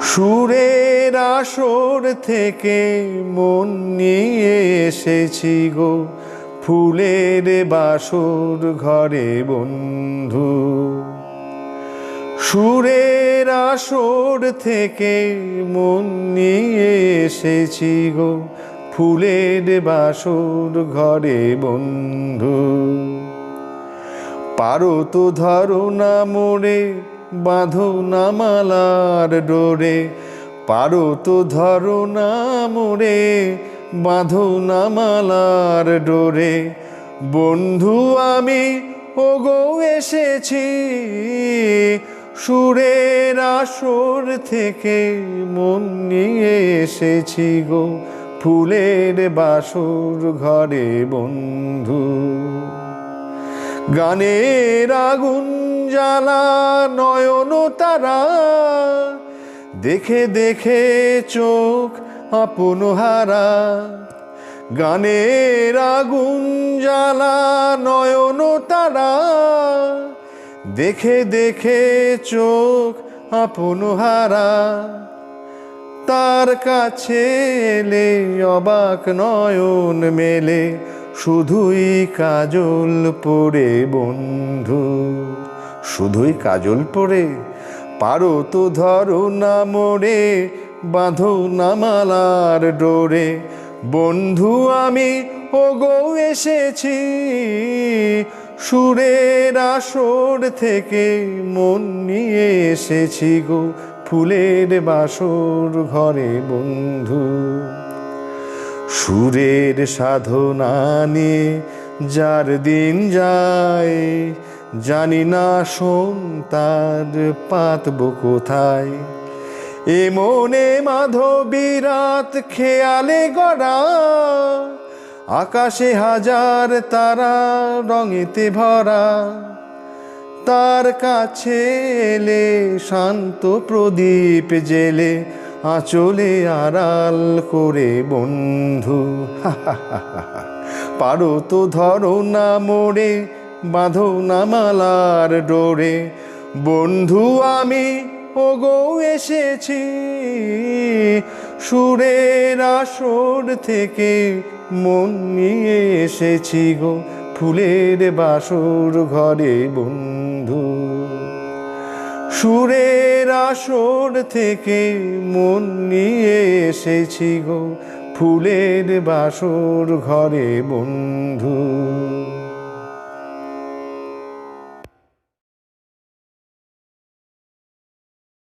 সুরের আসর থেকে মন নিয়ে এসেছি গো, ফুলের বাসর ঘরে বন্ধু। সুরের আসর থেকে মন নিয়ে এসেছি গো, ফুলের বাসর ঘরে বন্ধু। পারো তো ধরো না মোরে, বাঁধো না মালার ডোরে। পারো তো ধরো না মোরে, বাঁধো না মালার ডোরে। বন্ধু আমি ওগো এসেছি, সুরের আসর থেকে মন নিয়ে এসেছি গো, ফুলের বাসর ঘরে বন্ধু। গানের আগুন জ্বালা নয়ন তারা, দেখে দেখে চোখ আপন হারা। গানের আগুন জ্বালা নয়ন তারা, দেখে দেখে চোখ আপন হারা। তার কাছে এলে অবাক নয়ন মেলে, শুধুই কাজল পরে বন্ধু। শুধুই কাজল পরে। পারো তো ধরো না মোরে, বাঁধো না মালার ডোরে। বন্ধু আমি ওগো এসেছি, সুরের আসর থেকে মন নিয়ে এসেছি গো, ফুলের বাসর ঘরে বন্ধু। সুরের সাধনা নিয়ে যার দিন যায়, জানি না শোন তার পাতব কোথায়। এ মনে মাধবী রাত খেয়ালে গড়া, আকাশে হাজার তারা রঙেতে ভরা। তার কাছে এলে শান্ত প্রদীপ জেলে, আঁচলে আড়াল করে বন্ধু। পারো তো ধরো না মোরে, বাঁধো না মালার ডোরে। বন্ধু আমি ওগো এসেছি, সুরের আসর থেকে মন নিয়ে এসেছি গো, ফুলের বাসর ঘরে বন্ধু। সুরের আসর থেকে মন নিয়ে এসেছি গো, ফুলের বাসর ঘরে বন্ধু।